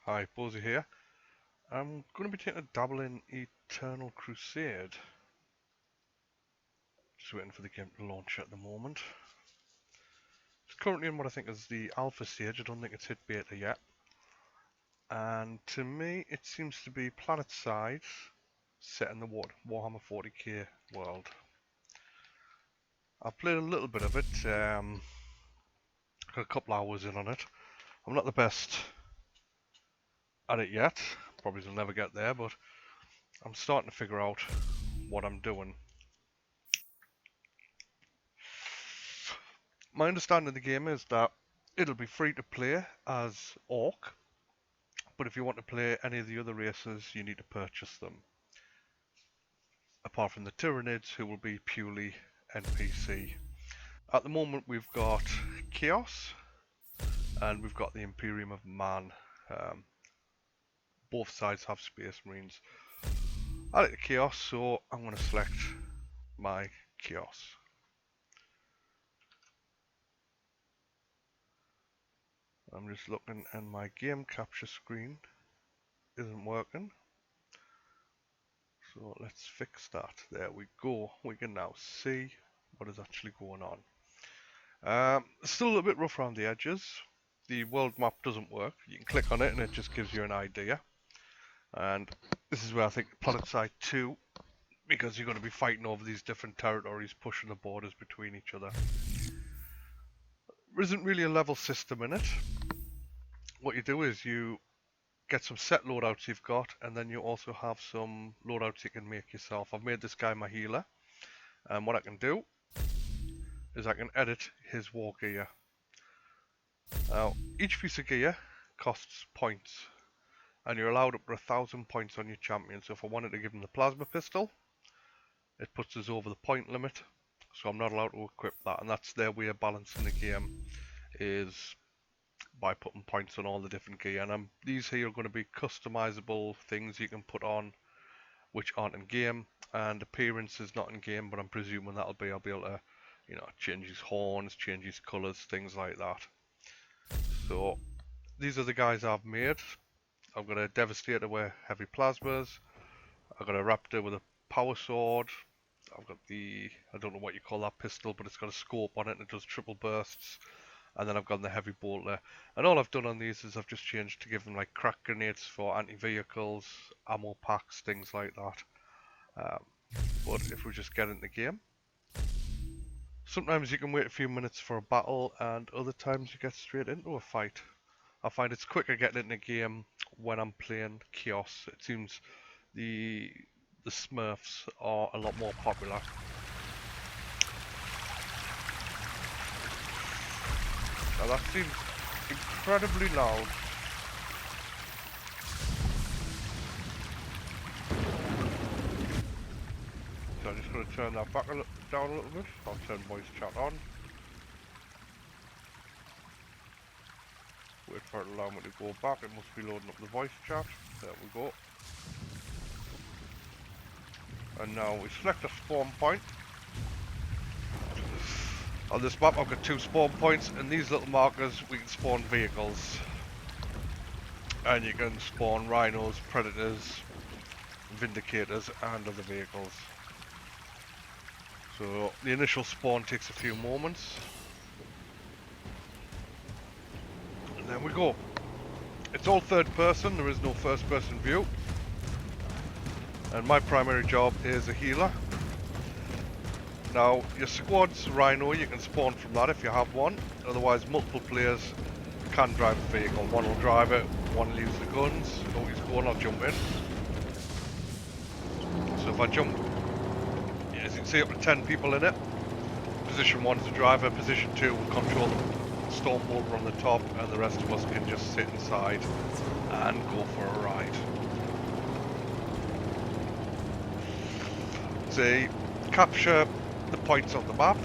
Hi, Bozy here. I'm going to be taking a dabble in Eternal Crusade. Just waiting for the game to launch at the moment. It's currently in what I think is the alpha stage. I don't think it's hit beta yet. And to me, it seems to be planet-side, set in the Warhammer 40k world. I've played a little bit of it. Got a couple hours in on it. I'm not the best at it yet. Probably will never get there, but I'm starting to figure out what I'm doing. My understanding of the game is that it'll be free to play as Orc, but if you want to play any of the other races, you need to purchase them. Apart from the Tyranids, who will be purely NPC. At the moment, we've got Chaos, and we've got the Imperium of Man. Both sides have Space Marines. I like the Chaos, so I'm going to select my Chaos. I'm just looking and my game capture screen isn't working. So let's fix that. There we go. We can now see what is actually going on. Still a little bit rough around the edges. The world map doesn't work. You can click on it and it just gives you an idea. And this is where I think PlanetSide 2, because you're going to be fighting over these different territories, pushing the borders between each other. There isn't really a level system in it. What you do is you get some set loadouts you've got, and then you also have some loadouts you can make yourself. I've made this guy my healer, and what I can do is I can edit his war gear. Now, each piece of gear costs points, and you're allowed up to 1,000 points on your champion. So if I wanted to give him the plasma pistol, it puts us over the point limit, so I'm not allowed to equip that, and that's their way of balancing the game, is by putting points on all the different gear. And these here are going to be customizable things you can put on which aren't in game, and appearance is not in game, but I'm presuming I'll be able to, you know, change his horns, change his colours, things like that. So these are the guys I've made. I've got a Devastator with heavy plasmas, I've got a Raptor with a power sword, I've got the, I don't know what you call that pistol, but it's got a scope on it and it does triple bursts. And then I've got the heavy bolter. And all I've done on these is I've just changed to give them like crack grenades for anti-vehicles, ammo packs, things like that. But if we just get in the game, sometimes you can wait a few minutes for a battle, and other times you get straight into a fight. I find it's quicker getting into the game when I'm playing Chaos. It seems the Smurfs are a lot more popular. Now that seems incredibly loud. So I'm just going to turn that back down a little bit. I'll turn voice chat on. Wait for it to allow me to go back. It must be loading up the voice chat. There we go. And now we select a spawn point. On this map I've got 2 spawn points, and these little markers we can spawn vehicles. And you can spawn rhinos, predators, vindicators and other vehicles. So the initial spawn takes a few moments. And there we go. It's all third person, there is no first person view. And my primary job is a healer. Now, your squad's Rhino, you can spawn from that if you have one. Otherwise, multiple players can drive the vehicle. One will drive it, one will use the guns. Oh, he's going, I'll jump in. So if I jump, as you can see, up to 10 people in it. Position 1 is the driver, position 2 will control the storm bolter on the top, and the rest of us can just sit inside and go for a ride. So, capture the points on the map.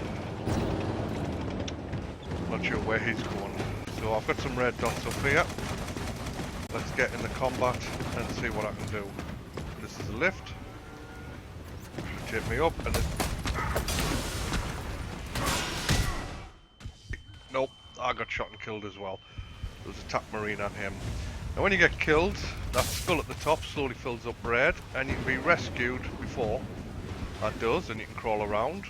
Not sure where he's going. So I've got some red dots up here. Let's get in the combat and see what I can do. This is a lift. Take me up and then... Nope, I got shot and killed as well. There was a TAC Marine on him. Now when you get killed, that skull at the top slowly fills up red, and you can be rescued before that does, and you can crawl around.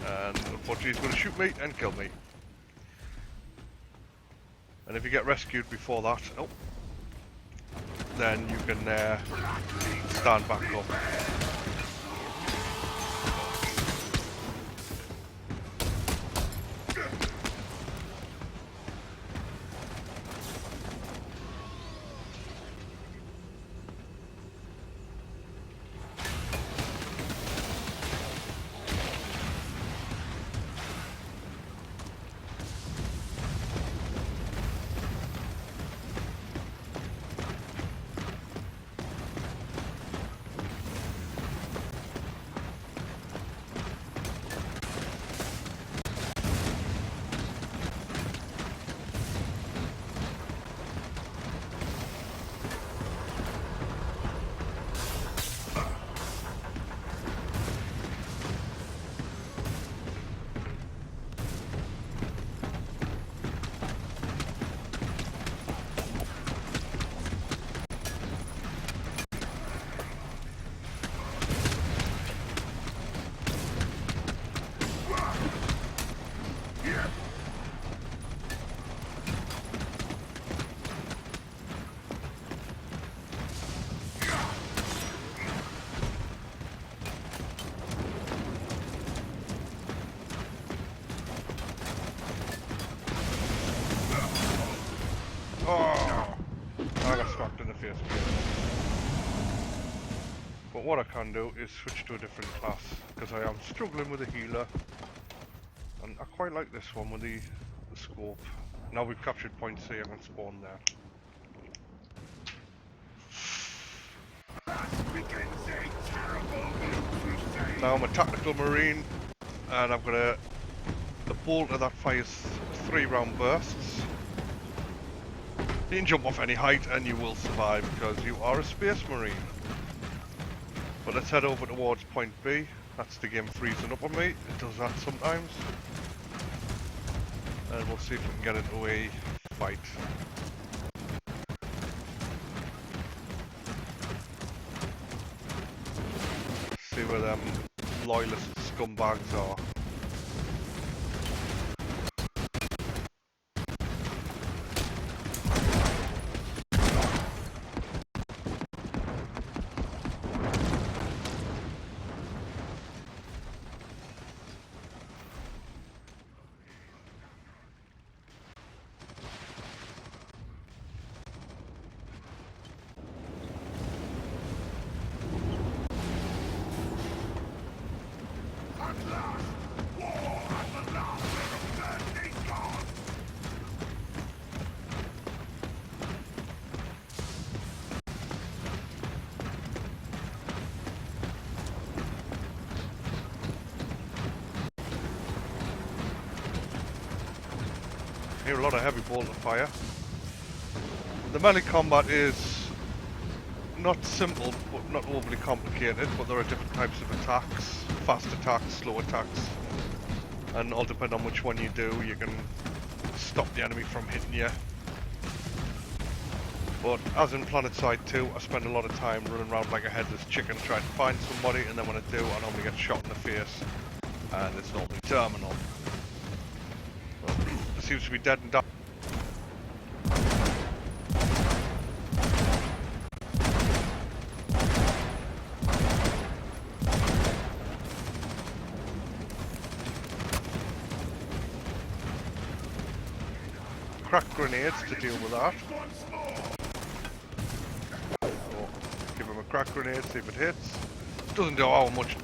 And unfortunately he's going to shoot me and kill me. And if you get rescued before that, oh, then you can stand back up. Oh, I got smacked in the face. But what I can do is switch to a different class, because I am struggling with a healer. And I quite like this one with the scope. Now we've captured point C, I can spawn there. Now I'm a tactical marine, and I've got a bolter that fires 3-round bursts. You can jump off any height and you will survive because you are a space marine. But let's head over towards point B. That's the game freezing up on me. It does that sometimes. And we'll see if we can get into a fight. See where them loyalist scumbags are. Hear a lot of heavy balls of fire. The melee combat is not simple, but not overly complicated, but there are different types of attacks. Fast attacks, slow attacks. And all depending on which one you do, you can stop the enemy from hitting you. But as in PlanetSide 2, I spend a lot of time running around like a headless chicken trying to find somebody, and then when I do, I normally get shot in the face. And it's normally terminal. It seems to be dead and dying. Crack grenades to deal with that. So, give him a crack grenade, see if it hits. Doesn't do how much.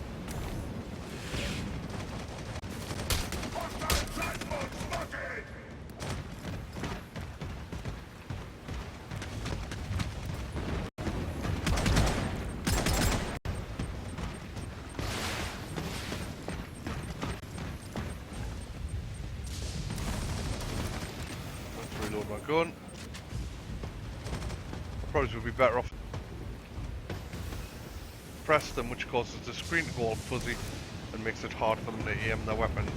Reload my gun. Probably would be better off press them, which causes the screen to go all fuzzy and makes it hard for them to aim their weapons.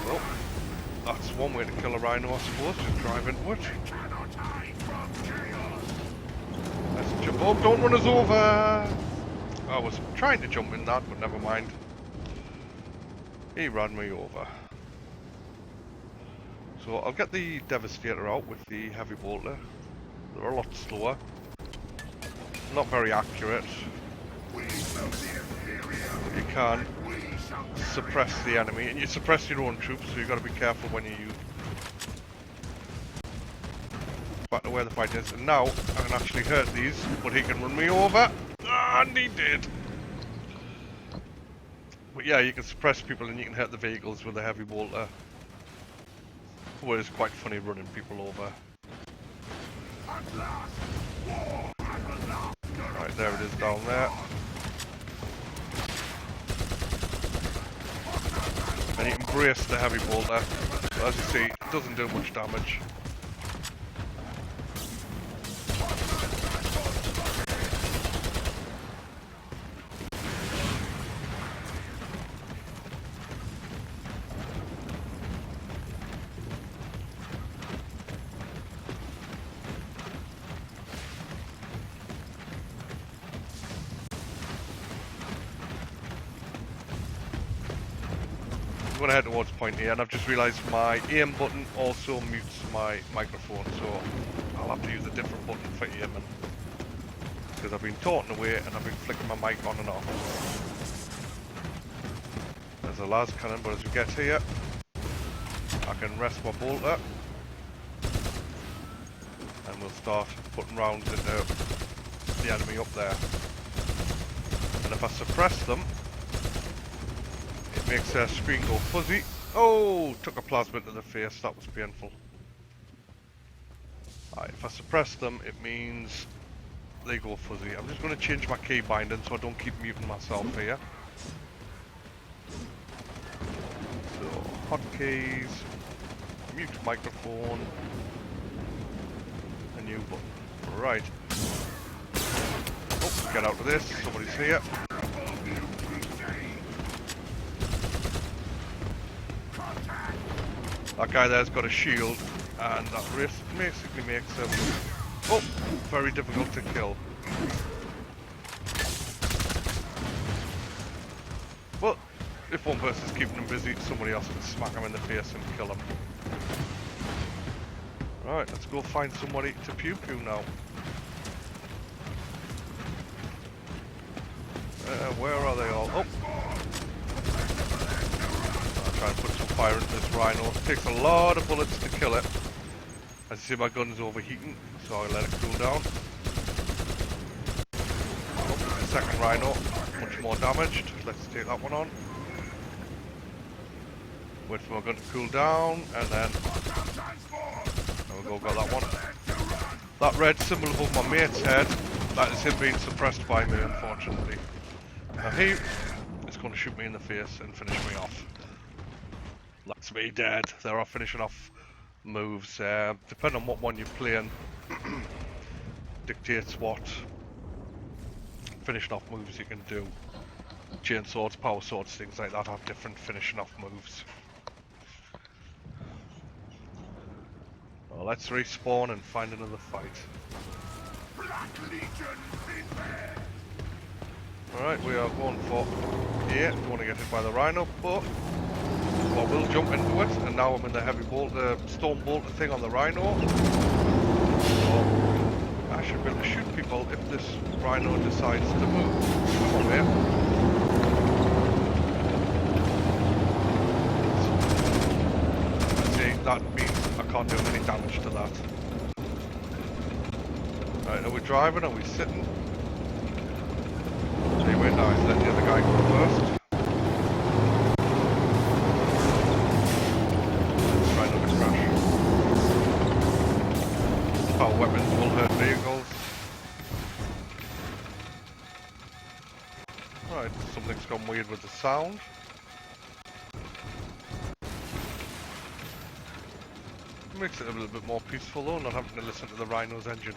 Well, That's one way to kill a rhino, I suppose, just drive into it. Let's jump. Oh, don't run us over! I was trying to jump in that, but never mind. He ran me over. So I'll get the Devastator out with the Heavy Bolter. They're a lot slower. Not very accurate. You can suppress the enemy, and you suppress your own troops, so you've got to be careful when you use back to where the fight is. And now I can actually hurt these, but he can run me over, and he did. But yeah, you can suppress people and you can hit the vehicles with a Heavy Bolter. Well, it's quite funny running people over. Right, there it is down there. And you can brace the Heavy Bolter. But as you see, it doesn't do much damage. I'm going to head towards point here, and I've just realised my aim button also mutes my microphone, so I'll have to use a different button for aiming. Because I've been talking away and I've been flicking my mic on and off. There's a las cannon, but as we get here, I can rest my bolter. And we'll start putting rounds into the enemy up there. And if I suppress them, it makes their screen go fuzzy. Oh, took a plasma to the face, that was painful. Alright, if I suppress them, it means they go fuzzy. I'm just going to change my key binding so I don't keep muting myself here. So, hotkeys, mute microphone, a new button. Right. Oh, get out of this, somebody's here. That guy there's got a shield, and that basically makes him, oh, very difficult to kill. But if one person's keeping him busy, somebody else can smack him in the face and kill him. Right, let's go find somebody to pew pew now. Where are they all? Oh! I'll try and put some fire into this rhino. It takes a lot of bullets to kill it. As you see, my gun's overheating, so I'll let it cool down. Oh, the second rhino, much more damaged. Let's take that one on. Wait for my gun to cool down, and then there we go, got that one. That red symbol above my mate's head, that is him being suppressed by me, unfortunately. Now he is going to shoot me in the face and finish me off. That's me dead. There are finishing off moves. Depending on what one you're playing, dictates what finishing off moves you can do. Chain swords, power swords, things like that have different finishing off moves. Well, let's respawn and find another fight. Alright, we are going for here. Don't want to get hit by the rhino, but I will jump into it. And now I'm in the heavy bolter, storm bolter thing on the rhino. So I should be able to shoot people if this rhino decides to move. Come on, man. See, that means I can't do any damage to that. Right, are we driving? Are we sitting? Anyway, nice. Let the other guy go first. Let's try not to crash. Power weapons will hurt vehicles. Right, something's gone weird with the sound. Makes it a little bit more peaceful though, not having to listen to the rhino's engine.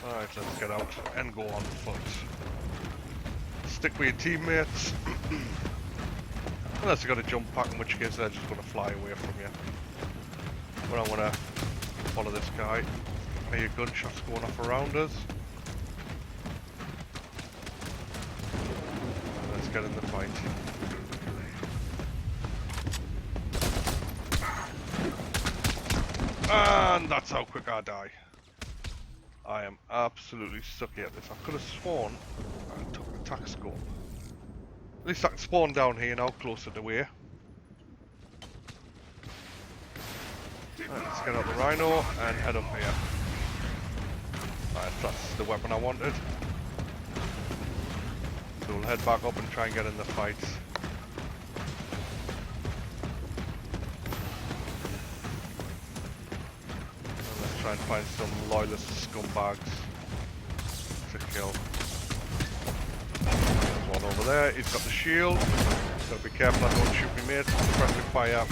Alright, let's get out and go on foot. Stick with your teammates. Unless you've got a jump pack, in which case they're just going to fly away from you. But I'm going to follow this guy. I hear gunshots going off around us. Let's get in the fight. And that's how quick I die. I am absolutely sucky at this. I could have sworn I took the tac scope. At least I can spawn down here now, closer to here. Right, let's get out the rhino and head up here. Right, that's the weapon I wanted. So we'll head back up and try and get in the fight. And let's try and find some loyalist scumbags to kill. There's one over there, he's got the shield. Gotta be careful I don't shoot me mate. Pressing fire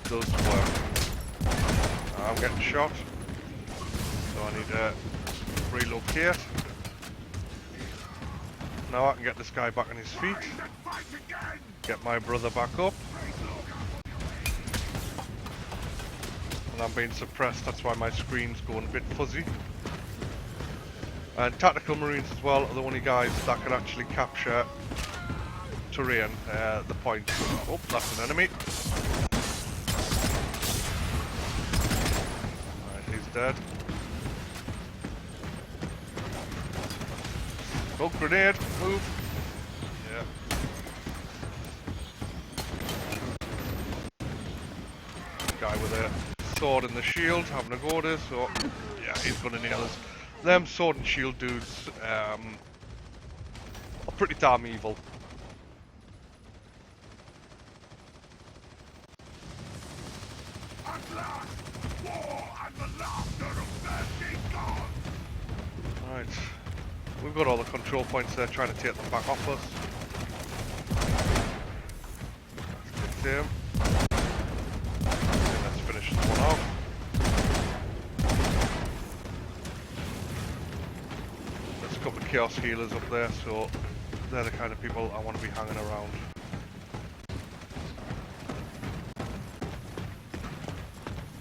does work. I'm getting shot. So I need to relocate. Now I can get this guy back on his feet. Get my brother back up. And I'm being suppressed, that's why my screen's going a bit fuzzy. And tactical marines as well are the only guys that can actually capture terrain, the point. Oh, that's an enemy. Alright, he's dead. Oh, grenade! Move! Yeah. Guy with a sword and the shield having a go at us, so yeah, he's gonna nail us. Them sword and shield dudes are pretty damn evil. Right. We've got all the control points there, trying to take them back off us. Let's get him. And let's finish this one off. There's a couple of chaos healers up there, so they're the kind of people I want to be hanging around.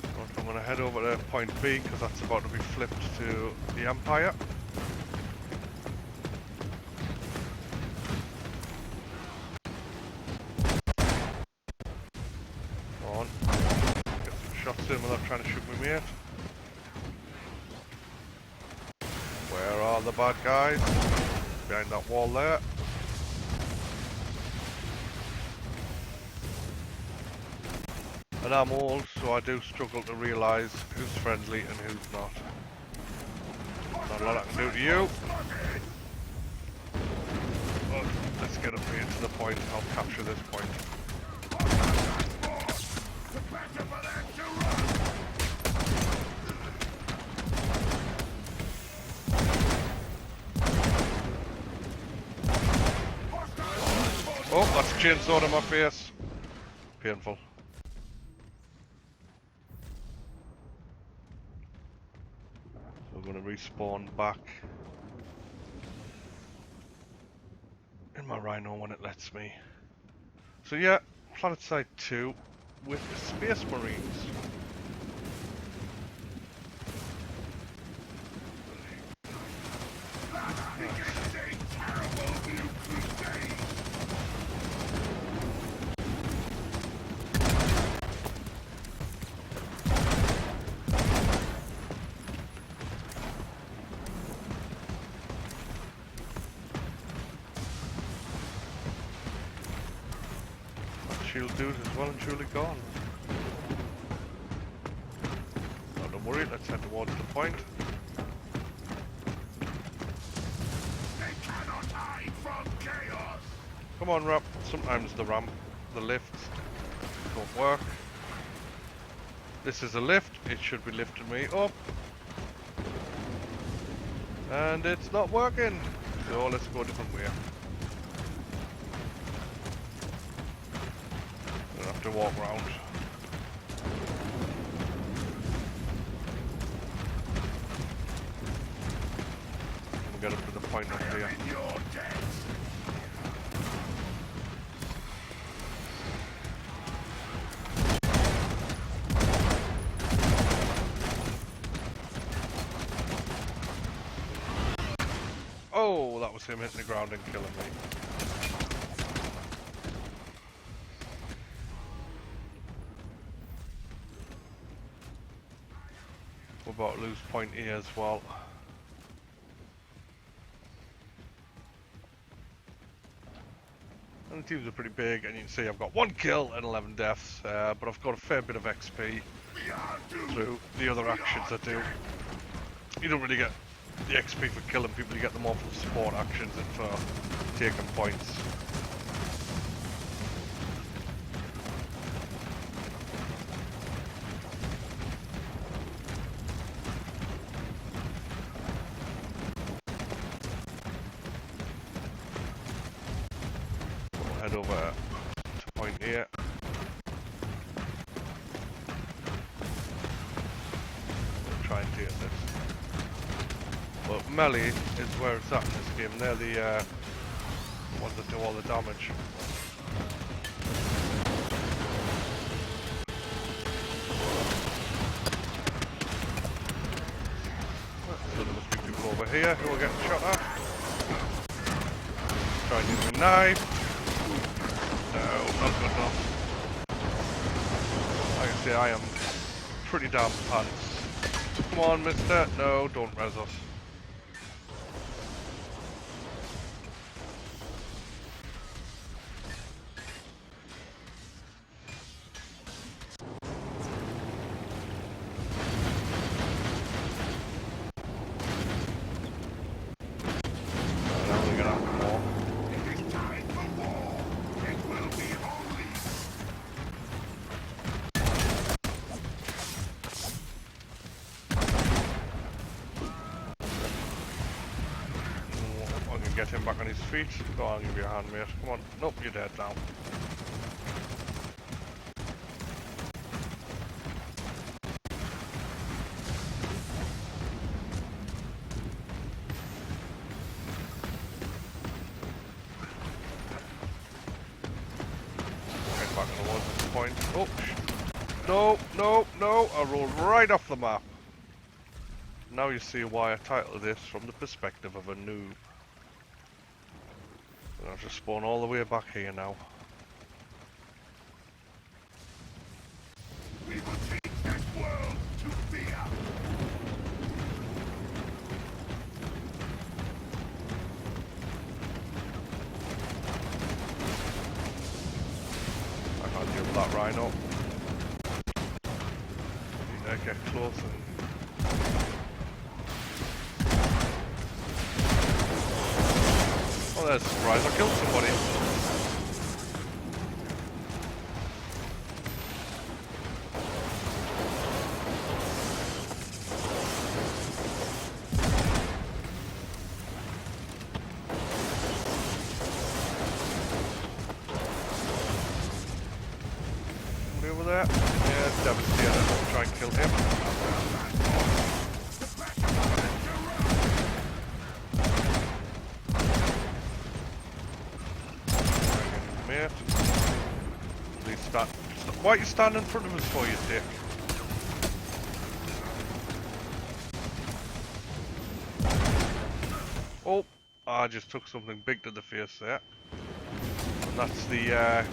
But I'm going to head over to point B, because that's about to be flipped to the Empire. Without trying to shoot me mate. Where are the bad guys? Behind that wall there. And I'm old, so I do struggle to realise who's friendly and who's not. Not a lot I can do to you. But let's get up here to the point. I'll capture this point. Oh, that's a chainsaw in my face. Painful. So I'm going to respawn back in my rhino when it lets me. So yeah, Planet Side 2 with the Space Marines. Shield dude is well and truly gone. Not to worry, let's head towards the point. They cannot hide from chaos. Come on, Rap. Sometimes the ramp, the lift, don't work. This is a lift, it should be lifting me up. And it's not working. So let's go a different way. To walk around. We'll get up to the point up here. Oh, that was him hitting the ground and killing me. We're about to lose point here as well. And the teams are pretty big, and you can see I've got 1 kill and 11 deaths, but I've got a fair bit of XP through the other actions I do. You don't really get the XP for killing people, you get them off of support actions and for taking points. We'll head over to point here. We'll try and take this. But melee is where it's at in this game. They're the ones that do all the damage. So there must be people over here who are getting shot at. Try and use my knife. No, not good enough. Like I say, I am pretty damn pants. Come on, mister. No, don't res us. Get him back on his feet. Go on, give you a hand, mate. Come on. Nope, you're dead now. Get back towards this point. Oh, no, no, no. I rolled right off the map. Now you see why I titled this From the Perspective of a Noob. I'll just spawn all the way back here now. We will take this world to fear. I can't deal with that rhino. Need to get close and... Oh, there's a surprise. I killed somebody. Somebody over there? Yeah, devastated. I'll try and kill him. Why are you standing in front of us for, you dick? Oh, I just took something big to the face there. And that's the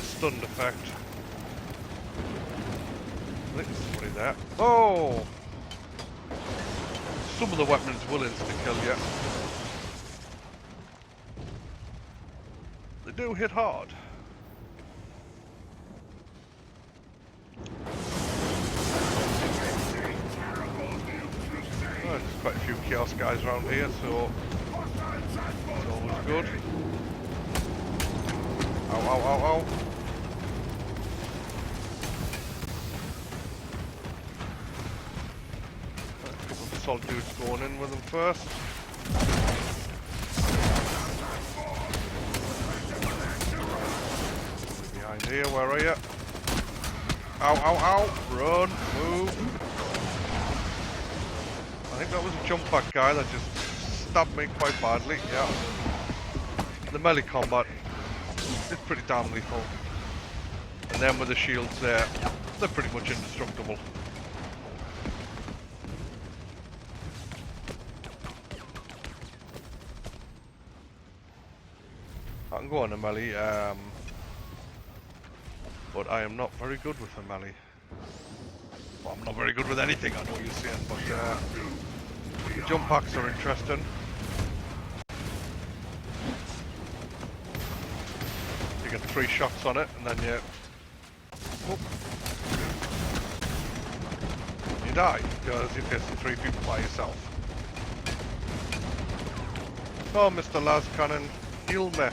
stunned effect. I think there's somebody there. Oh! Some of the weapons will insta-kill you. They do hit hard. There's quite a few chaos guys around here, so it's always good. Ow, ow, ow, ow. A couple of solid dudes going in with them first. Behind here, where are you? Ow, ow, ow! Run, move! I think that was a jump pack guy that just stabbed me quite badly, yeah. The melee combat is pretty damn lethal. And then with the shields there, they're pretty much indestructible. I can go on a melee, but I am not very good with a melee. Well, I'm not very good with anything, I know what you're saying, but the jump packs are interesting. You get 3 shots on it, and then you die, because you're facing 3 people by yourself. Oh, Mr. Las Cannon, heal me.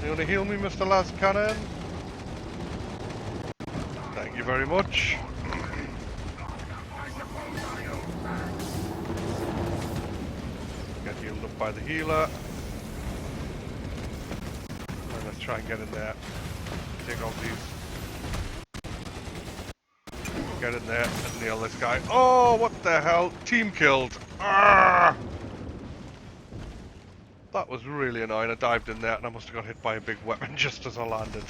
You wanna heal me, Mr. Las Cannon? Thank you very much. Get healed up by the healer. And let's try and get in there. Take out these. Get in there and nail this guy. Oh, what the hell? Team killed. Arrgh! That was really annoying. I dived in there and I must have got hit by a big weapon just as I landed.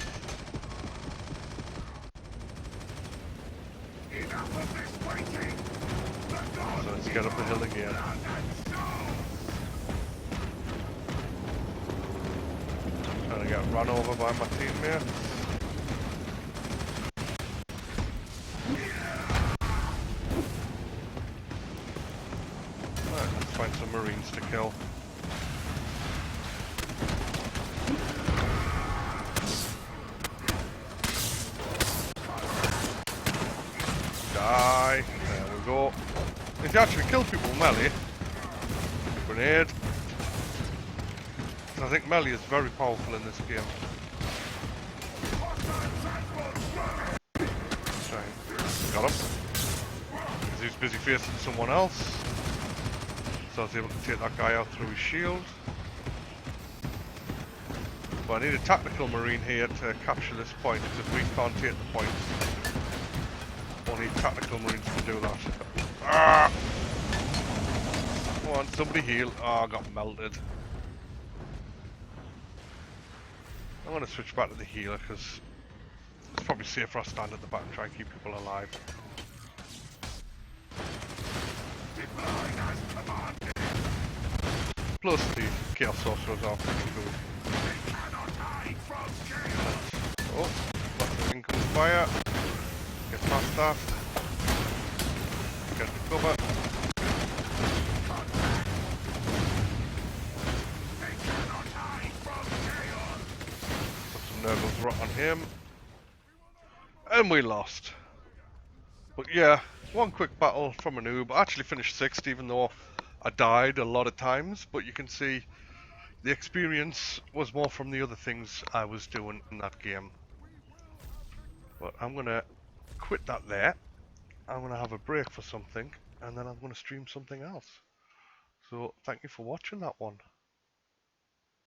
So let's get up the hill again. Trying to get run over by my teammates. Right, let's find some Marines to kill. Die. There we go. If you actually kill people with melee, grenade. I think melee is very powerful in this game. Got him. Because he was busy facing someone else. So I was able to take that guy out through his shield. But I need a tactical marine here to capture this point, because we can't take the point. Only tactical marines can do that. Ah! Come on, somebody heal. Oh, I got melted. I'm going to switch back to the healer, because it's probably safer I stand at the back and try and keep people alive. Plus the Chaos Sorcerers are pretty good. Oh, that's the incoming fire. Get past that. Get the cover. Put some Nurgles rot on him. And we lost. But yeah, one quick battle from a noob. I actually finished 6th even though I died a lot of times. But you can see the experience was more from the other things I was doing in that game. But I'm going to quit that there. I'm going to have a break for something. And then I'm going to stream something else. So thank you for watching that one.